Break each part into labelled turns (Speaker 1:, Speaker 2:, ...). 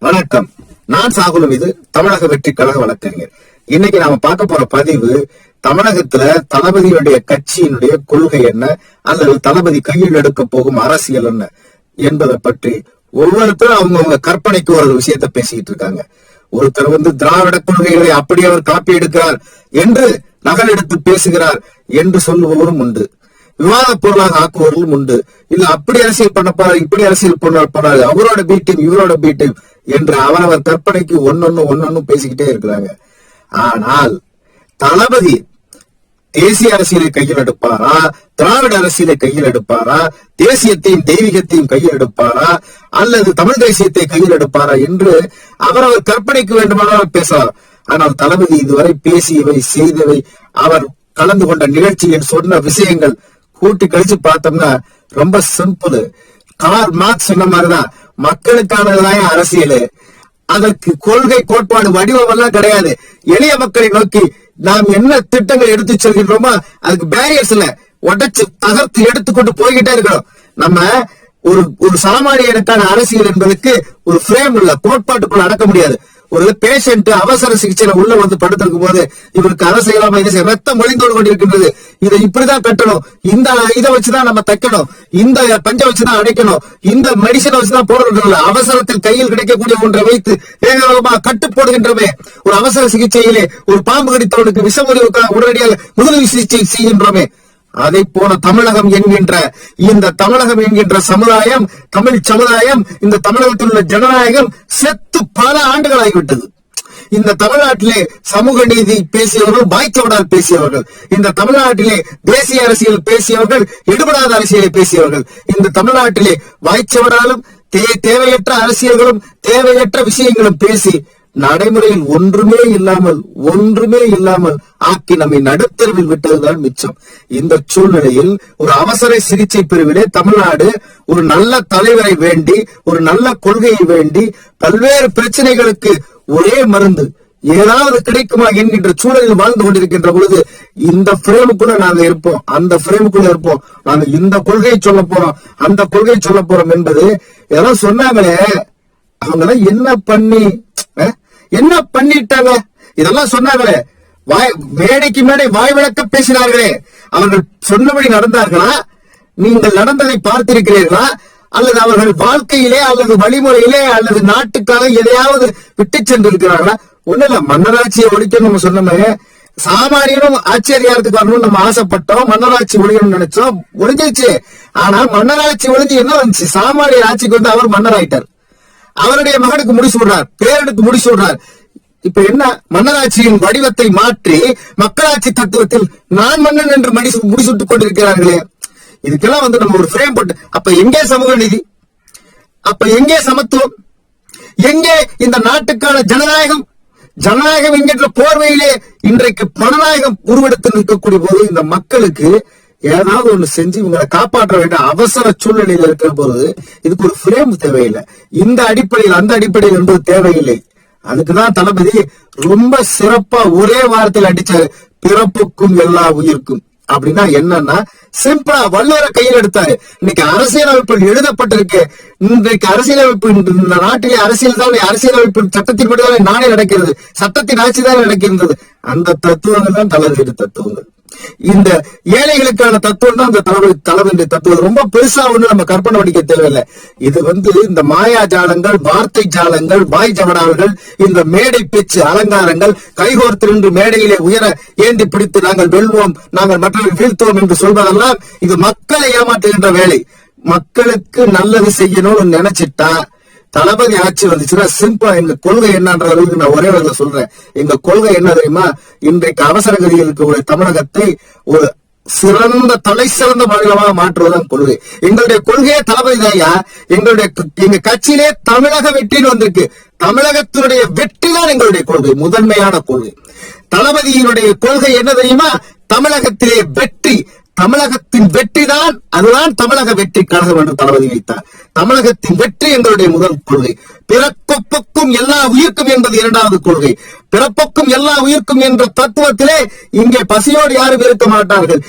Speaker 1: வணக்கம். நான் சாகுலும். இது தமிழக வெற்றி கழக வழக்கறிஞர். இன்னைக்கு நாம பார்க்க போற பதிவு தமிழகத்துல தளபதியுடைய கட்சியினுடைய கொள்கை என்ன, அல்லது தளபதி கையில் எடுக்க போகும் அரசியல் என்ன என்பதை பற்றி ஒவ்வொருத்தரும் அவங்கவுங்க கற்பனைக்கு ஒரு விஷயத்த பேசிக்கிட்டு இருக்காங்க. ஒருத்தர் திராவிட கொள்கைகளை அப்படி அவர் காப்பி எடுக்கிறார் என்று நகல் எடுத்து பேசுகிறார் என்று சொல்லுபவரும் உண்டு. விவாத பொருளாக ஆக்குவவர்களும் உண்டு. இல்ல அப்படி அரசியல் பண்ண போறாரு, இப்படி அரசியல் பண்ண போறாரு, அவரோட பீட்டையும் இவரோட பீட்டையும் என்று அவரவர் கற்பனைக்கு ஒன்னொன்னு பேசிக்கிட்டே இருக்கிறாங்க. ஆனால் தளபதி தேசிய அரசியலை கையில் எடுப்பாரா, திராவிட அரசியலை கையில் எடுப்பாரா, தேசியத்தையும் தெய்வீகத்தையும் கையில் எடுப்பாரா, அல்லது தமிழ் தேசியத்தை கையில் எடுப்பாரா என்று அவரவர் கற்பனைக்கு வேண்டுமானால் பேசலாம். ஆனால் தளபதி இதுவரை பேசியவை, செய்தவை, அவர் கலந்து கொண்ட நிகழ்ச்சியில் சொன்ன விஷயங்கள் கூட்டி கழிச்சு பார்த்தோம்னா ரொம்ப சிம்பிள். கார்ல் மார்க்ஸ் சொன்ன மாதிரிதான், மக்களுக்கானதான் அரசியல். அதற்கு கொள்கை, கோட்பாடு, வடிவம் எல்லாம் கிடையாது. எளிய மக்களை நோக்கி நாம் என்ன திட்டங்கள் எடுத்து செல்கின்றோமோ அதுக்கு பேரியர்ஸ் இல்ல, உடைச்சு தகர்த்து எடுத்துக்கொண்டு போய்கிட்டே இருக்கிறோம். நம்ம ஒரு சாமானியனுக்கான அரசியல் என்பதற்கு ஒரு பிரேம் இல்ல, கோட்பாட்டுக்குள்ள அடக்க முடியாது. ஒரு பேஷண்ட் அவசர சிகிச்சையில உள்ள படுத்திருக்கும் போது இவருக்கு அதை செய்யலாமா, இதை ரத்தம் ஒளிந்தோடு கொண்டிருக்கின்றது, இதை இப்படிதான் கட்டணும், இந்த இதை வச்சுதான் நம்ம தைக்கணும், இந்த பஞ்சை வச்சுதான் அடைக்கணும், இந்த மெடிசனை வச்சுதான் போடுறது, அவசரத்தில் கையில் கிடைக்கக்கூடிய ஒன்றை வைத்து வேகமா கட்டு போடுகின்றோமே. ஒரு அவசர சிகிச்சையிலே ஒரு பாம்பு கடித்தவனுக்கு விஷமுறிவுக்காக உடனடியாக முதலுதவி சிகிச்சை செய்கின்றோமே. அதை போல தமிழகம் என்கின்ற சமுதாயம், தமிழ் சமுதாயம், இந்த தமிழகத்தில் உள்ள ஜனநாயகம் செத்து பல ஆண்டுகளாகிவிட்டது. இந்த தமிழ்நாட்டிலே சமூக நீதி பேசியவர்கள் வாய்ச்சவடால் பேசியவர்கள், இந்த தமிழ்நாட்டிலே தேசிய அரசியல் பேசியவர்கள் எடுபடாத அரசியலை பேசியவர்கள், இந்த தமிழ்நாட்டிலே வாய்ச்சவடாலும் தேவையற்ற அரசியல்களும் தேவையற்ற விஷயங்களும் பேசி நடைமுறையில் ஒன்றுமே இல்லாமல் ஆக்கி நம்மை நடுத்தருவில் விட்டதுதான் மிச்சம். இந்த சூழ்நிலையில் ஒரு அவசர சிகிச்சை பிரிவிலே தமிழ்நாடு ஒரு நல்ல தலைவரை வேண்டி, ஒரு நல்ல கொள்கையை வேண்டி, பல்வேறு பிரச்சனைகளுக்கு ஒரே மருந்து ஏதாவது கிடைக்குமா என்கின்ற சூழலில் வாழ்ந்து கொண்டிருக்கின்ற பொழுது இந்த பிரேமுக்குள்ள நாங்க இருப்போம், அந்த பிரேமுக்குள்ள இருப்போம், நாங்க இந்த கொள்கையை சொல்ல போறோம், அந்த கொள்கையை சொல்ல போறோம் என்பது இதெல்லாம் சொன்னாங்களே, அவங்க என்ன பண்ணிட்டாங்க, இதெல்லாம் சொன்னாங்களே, மேடைக்கு மேடை வாய் விளக்க பேசினார்களே, அவர்கள் சொன்னபடி நடந்தார்களா? நீங்கள் நடந்ததை பார்த்திருக்கிறீர்களா? அல்லது அவர்கள் வாழ்க்கையிலே அல்லது வழிமுறையிலே அல்லது நாட்டுக்காக எதையாவது விட்டு சென்றிருக்கிறார்களா? ஒண்ணு இல்ல, மன்னராட்சியை ஒழிக்கணும் நம்ம சொன்னோமே, சாமானியனும் ஆச்சரியாரத்துக்கு வரணும்னு நம்ம ஆசைப்பட்டோம், மன்னராட்சி ஒழிக்கணும்னு நினைச்சோம், ஒழிஞ்சிருச்சு. ஆனா மன்னராட்சி ஒழிஞ்சு என்ன வந்துச்சு? சாமானியர் ஆட்சிக்கு அவர் மன்னர் ஆயிட்டார், அவருடைய மகனுக்கு முடிசூடுறார், பேரனுக்கு முடிசூடுறார். இப்ப என்ன, மன்னராட்சியின் வடிவத்தை மாற்றி மக்களாட்சி தத்துவத்தில் நான் மன்னன் என்று முடிசூட்டுக் கொண்டிருக்கிறார்களே. இதுக்கெல்லாம் நம்ம ஒரு பிரேம் போட்டு, அப்ப எங்கே சமூக நீதி, அப்ப எங்கே சமத்துவம், எங்கே இந்த நாட்டுக்கான ஜனநாயகம்? ஜனநாயகம் என்கின்ற போர்வையிலே இன்றைக்கு பணநாயகம் உருவெடுத்து நிற்கக்கூடிய போது இந்த மக்களுக்கு ஏதாவது ஒண்ணு செஞ்சு இவங்களை காப்பாற்ற வேண்டிய அவசர சூழ்நிலையில் இருக்கிற போது இதுக்கு ஒரு பிரேம் தேவையில்லை. இந்த அடிப்படையில் அந்த அடிப்படையில் என்பது தேவையில்லை. அதுக்குதான் தளபதி ரொம்ப சிறப்பா ஒரே வாரத்தில் அடிச்சாரு, பிறப்புக்கும் எல்லா உயிர்க்கும். அப்படின்னா என்னன்னா, சிம்பிளா வள்ளுவரை கையில் எடுத்தாரு. இன்னைக்கு அரசியலமைப்பில் எழுதப்பட்டிருக்கு, இன்றைக்கு அரசியலமைப்பு, இந்த நாட்டிலே அரசியல் தான், அரசியலமைப்பு சட்டத்தின் மட்டும்தான் நானே நடக்கிறது, சட்டத்தின் ஆட்சி தான் நடக்கின்றது. அந்த தத்துவங்கள் தான் தளபதி தத்துவங்கள். இந்த ஏழைகளுக்கான தத்துவம் தான் அந்த தளபதி தத்துவம். ரொம்ப பெருசா ஒண்ணு நம்ம கற்பனை பண்ணிக்க தேவையில்லை. இது இந்த மாயா ஜாலங்கள், வார்த்தை ஜாலங்கள், வாய் ஜவடால்கள், இந்த மேடை பேச்சு அலங்காரங்கள், கைகோர்த்து நின்று மேடையிலே உயர ஏந்தி பிடித்து நாங்கள் வெல்வோம், நாங்கள் மற்றவர்கள் வீழ்த்துவோம் என்று சொல்வதெல்லாம் இது மக்களை ஏமாற்றுகின்ற வேலை. மக்களுக்கு நல்லது செய்யணும்னு நினைச்சிட்டா தளபதி ஆட்சி வந்துச்சுன்னா சிம்பிளா எங்க கொள்கை என்னன்ற அளவுக்கு நான் ஒரே வகையில சொல்றேன். எங்க கொள்கை என்ன தெரியுமா? இன்றைக்கு அவசர கதியில் இருக்கக்கூடிய தமிழகத்தை ஒரு தலை சிறந்த மாநிலமாக மாற்றுவதுதான் கொள்கை. எங்களுடைய கொள்கையே தளபதி தாயா. எங்க கட்சியிலே தமிழக வெற்றின்னு வந்திருக்கு. தமிழகத்தினுடைய வெற்றி தான் எங்களுடைய கொள்கை, முதன்மையான கொள்கை. தளபதியினுடைய கொள்கை என்ன தெரியுமா? தமிழகத்திலே வெற்றி, தமிழகத்தின் வெற்றிதான், அதுதான் தமிழக வெற்றி கழகம் என்று தளபதி வைத்தார். தமிழகத்தின் வெற்றி எங்களுடைய முதல் கொள்கை. பிறப்புக்கும் எல்லா உயிர்க்கும் என்பது இரண்டாவது கொள்கை. பிறப்புக்கும் எல்லா உயிர்க்கும் என்ற தத்துவத்திலே இங்கே பசியோடு யாரும் இருக்க மாட்டார்கள்.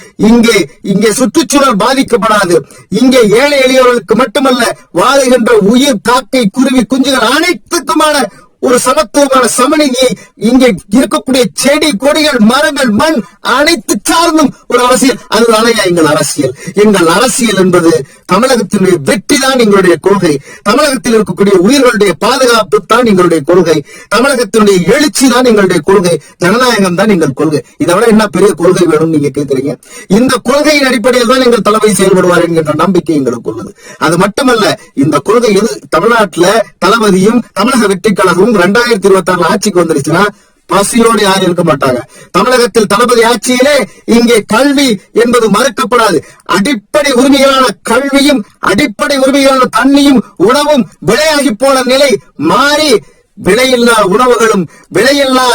Speaker 1: இங்கே சுற்றுச்சூழல் பாதிக்கப்படாது. இங்கே ஏழை எளியவர்களுக்கு மட்டுமல்ல, வாழுகின்ற உயிர், காக்கை, குருவி, குஞ்சுகள் அனைத்துக்குமான ஒரு சமத்துவமான சமநிதியை இங்கே இருக்கக்கூடிய செடி, கொடிகள், மரங்கள், மண் அனைத்து சார்ந்தும் ஒரு அரசியல். அதுதானே எங்கள் அரசியல். எங்கள் அரசியல் என்பது தமிழகத்தினுடைய வெற்றி தான் எங்களுடைய கொள்கை. தமிழகத்தில் இருக்கக்கூடிய உயிர்களுடைய பாதுகாப்பு தான் எங்களுடைய கொள்கை. தமிழகத்தினுடைய எழுச்சி தான் எங்களுடைய கொள்கை. ஜனநாயகம் தான் எங்கள் கொள்கை. இதை விட என்ன பெரிய கொள்கை வேணும் நீங்க கேட்கிறீங்க? இந்த கொள்கையின் அடிப்படையில் தான் எங்கள் தளபதி செயல்படுவார் என்கின்ற நம்பிக்கை எங்களுக்கு உள்ளது. அது மட்டுமல்ல, இந்த கொள்கை தமிழ்நாட்டில் தளபதியும் தமிழக வெற்றி கழகமும் 2026 ஆட்சிக்கு வந்துருச்சுன்னா பசியோடு யாரும் இருக்க மாட்டாங்க. தமிழகத்தில் தளபதி ஆட்சியிலே இங்கே கல்வி என்பது மறுக்கப்படாது. அடிப்படை உரிமைகளான கல்வியும் அடிப்படை உரிமைகளான தண்ணியும் உணவும் விலையாகி போன நிலை மாறி விலையில்லா உணவுகளும் விலையில்லா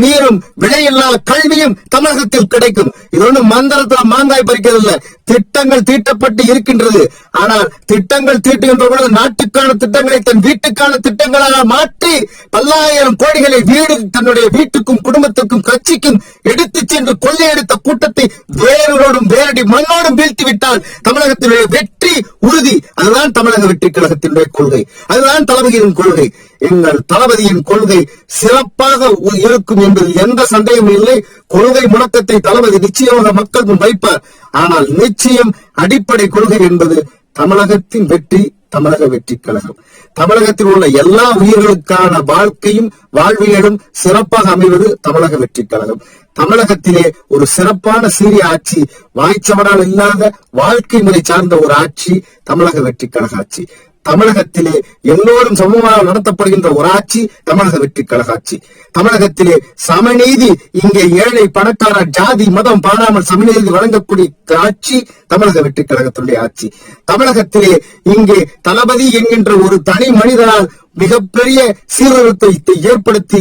Speaker 1: நீரும் விலையில்லா கல்வியும் தமிழகத்தில் கிடைக்கும். இது ஒன்றும் மந்திரத்தில் மாங்காய் பறிக்கவில்லை. திட்டங்கள் தீட்டப்பட்டு இருக்கின்றது. ஆனால் திட்டங்கள் தீட்டுகின்ற பொழுது நாட்டுக்கான திட்டங்களை தன் வீட்டுக்கான திட்டங்களாக மாற்றி பல்லாயிரம் கோடிகளை தன்னுடைய வீட்டுக்கும் குடும்பத்திற்கும் கட்சிக்கும் எடுத்துச் சென்று கொள்ளையடித்த கூட்டத்தை வேரோடும் வேரடி மண்ணோடும் வீழ்த்தி விட்டால் தமிழகத்தினுடைய வெற்றி உறுதி. அதுதான் தமிழக வெற்றி கழகத்தினுடைய கொள்கை. அதுதான் தளபதியின் கொள்கை. எங்கள் தளபதியின் கொள்கை சிறப்பாக இருக்கும் என்பது எந்த சந்தேகமும் இல்லை. கொள்கை முழக்கத்தை தளபதி நிச்சயமாக மக்கள் முன் வைப்பார். ஆனால் நிச்சயம் அடிப்படை கொள்கை என்பது தமிழகத்தின் வெற்றி, தமிழக வெற்றி கழகம். தமிழகத்தில் உள்ள எல்லா உயிர்களுக்கான வாழ்க்கையும் வாழ்வியலும் சிறப்பாக அமைவது தமிழக வெற்றி கழகம். தமிழகத்திலே ஒரு சிறப்பான சீரிய ஆட்சி, வாய்ச்சவடால் இல்லாத வாழ்க்கை முறை சார்ந்த ஒரு ஆட்சி தமிழக வெற்றி கழக ஆட்சி. தமிழகத்திலே எல்லோரும் சமூகமாக நடத்தப்படுகின்ற ஒரு ஆட்சி தமிழக வெற்றி கழக ஆட்சி. தமிழகத்திலே சமநீதி, இங்கே ஏழை பணக்கார ஜாதி மதம் பாராமல் சமநீதி வழங்கக்கூடிய ஆட்சி தமிழக வெற்றி கழகத்தினுடைய ஆட்சி. தமிழகத்திலே இங்கே தளபதி என்கின்ற ஒரு தனி மனிதனால் மிகப்பெரிய சீர்திருத்தத்தை ஏற்படுத்தி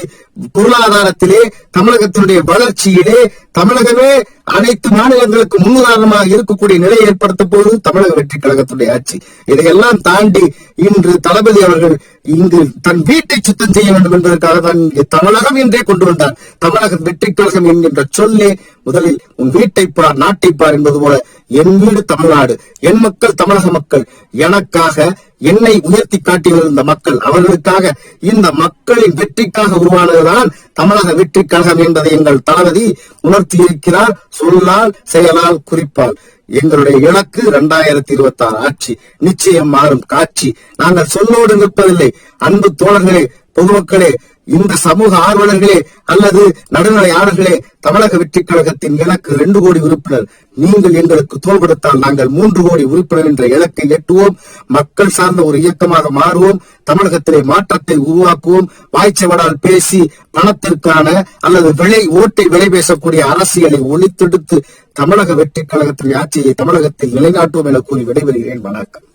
Speaker 1: பொருளாதாரத்திலே தமிழகத்தினுடைய வளர்ச்சியிலே தமிழகமே அனைத்து மாநிலங்களுக்கு முன்னுதாரணமாக இருக்கக்கூடிய நிலையை ஏற்படுத்த போது தமிழக வெற்றி கழகத்துடைய ஆட்சி. இதையெல்லாம் தாண்டி இன்று தளபதி அவர்கள் இங்கு தன் வீட்டை சுத்தம் செய்ய வேண்டும் என்பதற்காக தான் இங்கே தமிழகம் என்றே கொண்டு வந்தார். தமிழக வெற்றி கழகம் என்கின்ற சொல்லே முதலில் உன் வீட்டை பார், நாட்டை பார் என்பது போல என் வீடு தமிழ்நாடு, என் மக்கள் தமிழக மக்கள், எனக்காக என்னை உயர்த்தி காட்டிய இந்த மக்கள், அவர்களுக்காக இந்த மக்களின் வெற்றிக்காக உருவானதுதான் தமிழக வெற்றி கழகம் என்பதை எங்கள் தளபதி உணர்த்தி இருக்கிறார். சொல்லால், செயலால், குறிப்பால். எங்களுடைய இலக்கு 2026 ஆட்சி. நிச்சயம் மாறும் காட்சி. நாங்கள் சொல்லோடு நிற்பதில்லை. அன்பு தோழர்களே, பொதுமக்களே, இந்த சமூக ஆர்வலர்களே அல்லது நடுநிலையாளர்களே, தமிழக வெற்றி கழகத்தின் இலக்கு 2 கோடி உறுப்பினர். நீங்கள் எங்களுக்கு தோள் கொடுத்தால் நாங்கள் 3 கோடி உறுப்பினர் என்ற இலக்கை எட்டுவோம். மக்கள் சார்ந்த ஒரு இயக்கமாக மாறுவோம். தமிழகத்திலே மாற்றத்தை உருவாக்குவோம். வாய்ச்சவடால் பேசி பணத்திற்கான அல்லது ஓட்டை விலை பேசக்கூடிய அரசியலை ஒழித்தெடுத்து தமிழக வெற்றி கழகத்தின் ஆட்சியை தமிழகத்தில் நிலைநாட்டுவோம் என கூறி விடைபெறுகிறேன். வணக்கம்.